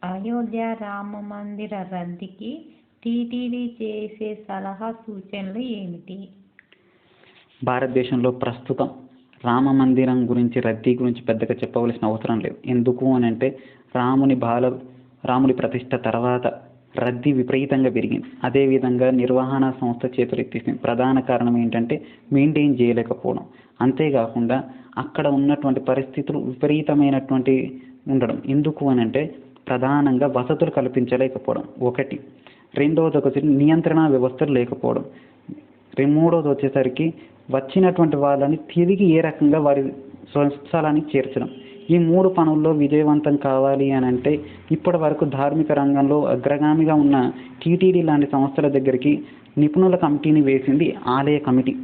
అయోధ్య రామ మందిర రద్దుకి టీటీడీ చేసే సలహా సూచనలు ఏమిటి? భారతదేశంలో ప్రస్తుతం రామ మందిరం గురించి రద్దీ గురించి పెద్దగా చెప్పవలసిన అవసరం లేదు. ఎందుకు అని అంటే రాముని ప్రతిష్ట తర్వాత రద్దీ విపరీతంగా పెరిగింది. అదేవిధంగా నిర్వహణ సంస్థ చేతులెత్తేసింది. ప్రధాన కారణం ఏంటంటే మెయింటైన్ చేయలేకపోవడం. అంతేకాకుండా అక్కడ ఉన్నటువంటి పరిస్థితులు విపరీతమైనటువంటి ఉండడం. ఎందుకు అని అంటే ప్రధానంగా వసతులు కల్పించలేకపోవడం ఒకటి. రెండవది ఒకటి నియంత్రణ వ్యవస్థలు లేకపోవడం. మూడవది వచ్చేసరికి వచ్చినటువంటి వాళ్ళని తిరిగి ఏ రకంగా వారి స్వస్థలానికి చేర్చడం. ఈ 3 పనుల్లో విజయవంతం కావాలి అని అంటే ఇప్పటి వరకు ధార్మిక రంగంలో అగ్రగామిగా ఉన్న టీటీడీ లాంటి సంస్థల దగ్గరికి నిపుణుల కమిటీని వేసింది ఆలయ కమిటీ.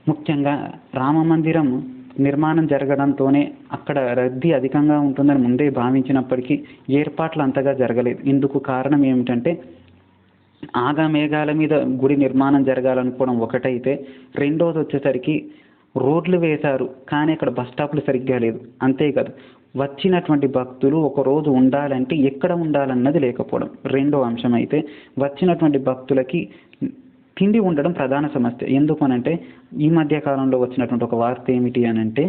ముఖ్యంగా రామ మందిరం నిర్మాణం జరగడంతోనే అక్కడ రద్దీ అధికంగా ఉంటుందని ముందే భావించినప్పటికీ ఏర్పాట్లు అంతగా జరగలేదు. ఇందుకు కారణం ఏమిటంటే ఆగమేఘాల మీద గుడి నిర్మాణం జరగాలనుకోవడం ఒకటైతే, రెండోది వచ్చేసరికి రోడ్లు వేశారు కానీ అక్కడ బస్ స్టాప్లు సరిగ్గా లేదు. అంతేకాదు వచ్చినటువంటి భక్తులు ఒకరోజు ఉండాలంటే ఎక్కడ ఉండాలన్నది లేకపోవడం రెండో అంశం అయితే, వచ్చినటువంటి భక్తులకి తిండి ఉండడం ప్రధాన సమస్య. ఎందుకు అనంటే ఈ మధ్య కాలంలో వచ్చినటువంటి ఒక వార్త ఏమిటి అనంటే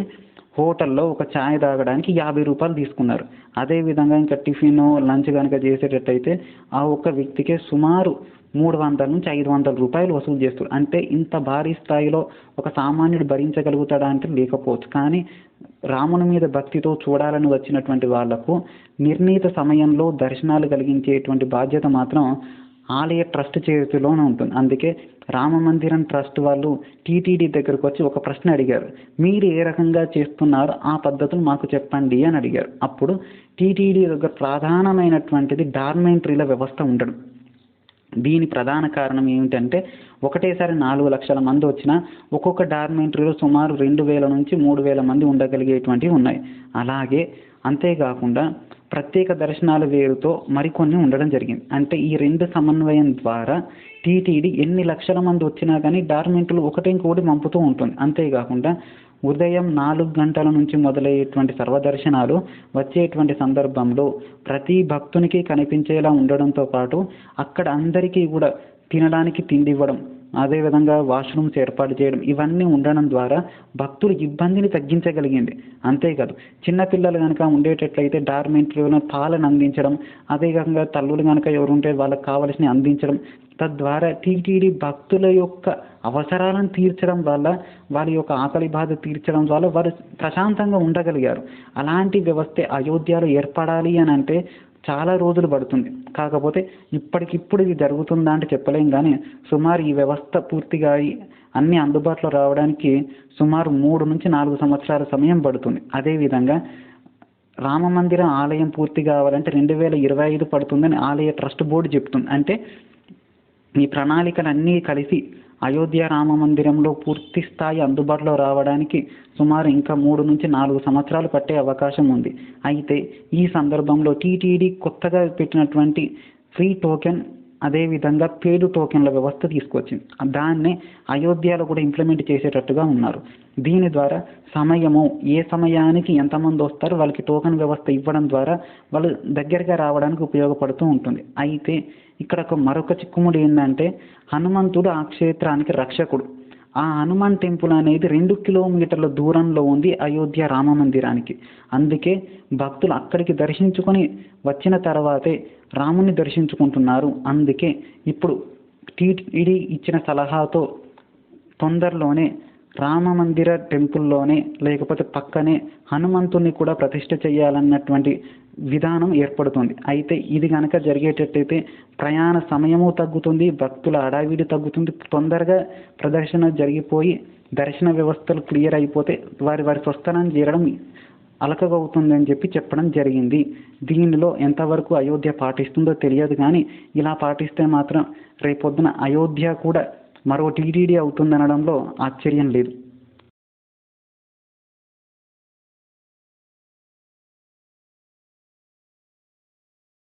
హోటల్లో ఒక ఛాయ్ తాగడానికి 50 రూపాయలు తీసుకున్నారు. అదేవిధంగా ఇంకా టిఫిన్ లంచ్ కనుక చేసేటట్టయితే ఆ ఒక్క వ్యక్తికే సుమారు 300 నుంచి 500 రూపాయలు వసూలు చేస్తారు. అంటే ఇంత భారీ స్థాయిలో ఒక సామాన్యుడు భరించగలుగుతాడా అంటే లేకపోవచ్చు. కానీ రాముని మీద భక్తితో చూడాలని వచ్చినటువంటి వాళ్లకు నిర్ణీత సమయంలో దర్శనాలు కలిగించేటువంటి బాధ్యత మాత్రం ఆలయ ట్రస్ట్ చేతిలోనే ఉంటుంది. అందుకే రామ మందిరం ట్రస్ట్ వాళ్ళు టీటీడీ దగ్గరకు వచ్చి ఒక ప్రశ్న అడిగారు. మీరు ఏ రకంగా చేస్తున్నారో ఆ పద్ధతులు మాకు చెప్పండి అని అడిగారు. అప్పుడు టీటీడీ దగ్గర ప్రధానమైనటువంటిది డార్మెంటరీల వ్యవస్థ ఉండడం. దీని ప్రధాన కారణం ఏమిటంటే ఒకటేసారి 4 లక్షల మంది వచ్చినా ఒక్కొక్క డార్మెంటరీలో సుమారు 2000 నుంచి 3000 మంది ఉండగలిగేటువంటివి ఉన్నాయి. అలాగే అంతేకాకుండా ప్రత్యేక దర్శనాల వేరుతో మరికొన్ని ఉండడం జరిగింది. అంటే ఈ 2 సమన్వయం ద్వారా టీటీడీ ఎన్ని లక్షల మంది వచ్చినా కానీ డార్మెంట్లు ఒకటి పంపుతూ ఉంటుంది. అంతేకాకుండా ఉదయం 4 గంటల నుంచి మొదలయ్యేటువంటి సర్వదర్శనాలు వచ్చేటువంటి సందర్భంలో ప్రతి భక్తునికి కనిపించేలా ఉండడంతో పాటు అక్కడ అందరికీ కూడా తినడానికి తిండి ఇవ్వడం, అదేవిధంగా వాష్రూమ్స్ ఏర్పాటు చేయడం, ఇవన్నీ ఉండడం ద్వారా భక్తుల ఇబ్బందిని తగ్గించగలిగింది. అంతేకాదు చిన్నపిల్లలు కనుక ఉండేటట్లయితే డార్మెంటరీలో పాలను అందించడం, అదేవిధంగా తల్లులు కనుక ఎవరుంటే వాళ్ళకి కావలసినవి అందించడం, తద్వారా టీటీడీ భక్తుల యొక్క అవసరాలను తీర్చడం వల్ల, వాళ్ళ యొక్క ఆకలి బాధ తీర్చడం వల్ల వారు ప్రశాంతంగా ఉండగలిగారు. అలాంటి వ్యవస్థ అయోధ్యలో ఏర్పడాలి అని అంటే చాలా రోజులు పడుతుంది. కాకపోతే ఇప్పటికిప్పుడు ఇది జరుగుతుందా అంటే చెప్పలేం. కానీ సుమారు ఈ వ్యవస్థ పూర్తిగా అన్ని అందుబాటులో రావడానికి సుమారు 3 నుంచి 4 సంవత్సరాల సమయం పడుతుంది. అదేవిధంగా రామ మందిరం ఆలయం పూర్తి కావాలంటే 2025 పడుతుందని ఆలయ ట్రస్ట్ బోర్డు చెప్తుంది. అంటే ఈ ప్రణాళికలన్నీ కలిసి అయోధ్య రామ మందిరంలో పూర్తి స్థాయి అందుబాటులో రావడానికి సుమారు ఇంకా 3 నుంచి 4 సంవత్సరాలు పట్టే అవకాశం ఉంది. అయితే ఈ సందర్భంలో టీటీడీ కొత్తగా పెట్టినటువంటి ఫ్రీ టోకెన్, అదేవిధంగా పేడు టోకెన్ల వ్యవస్థ తీసుకొచ్చింది. దాన్నే అయోధ్యలో కూడా ఇంప్లిమెంట్ చేసేటట్టుగా ఉన్నారు. దీని ద్వారా ఏ సమయానికి ఎంతమంది వస్తారో వాళ్ళకి టోకెన్ వ్యవస్థ ఇవ్వడం ద్వారా వాళ్ళు దగ్గరగా రావడానికి ఉపయోగపడుతూ ఉంటుంది. అయితే ఇక్కడ మరొక చిక్కుముడి ఏంటంటే హనుమంతుడు ఆ క్షేత్రానికి రక్షకుడు. ఆ హనుమాన్ టెంపుల్ అనేది 2 కిలోమీటర్ల దూరంలో ఉంది అయోధ్య రామ మందిరానికి. అందుకే భక్తులు అక్కడికి దర్శించుకొని వచ్చిన తర్వాతే రాముని దర్శించుకుంటున్నారు. అందుకే ఇప్పుడు టీటీడీ ఇచ్చిన సలహాతో తొందరలోనే రామ మందిర టెంపుల్లోనే లేకపోతే పక్కనే హనుమంతుని కూడా ప్రతిష్ఠ చేయాలన్నటువంటి విధానం ఏర్పడుతుంది. అయితే ఇది కనుక జరిగేటట్టయితే ప్రయాణ సమయము తగ్గుతుంది, భక్తుల హడావిడి తగ్గుతుంది, తొందరగా ప్రదర్శన జరిగిపోయి దర్శన వ్యవస్థలు క్లియర్ అయిపోతే వారి స్వస్థలాన్ని చేరడం అలకగా అవుతుందని చెప్పడం జరిగింది. దీనిలో ఎంతవరకు అయోధ్య పాటిస్తుందో తెలియదు. కానీ ఇలా పాటిస్తే మాత్రం రేపొద్దున అయోధ్య కూడా మరో టీటీడీ అవుతుందనడంలో ఆశ్చర్యం లేదు.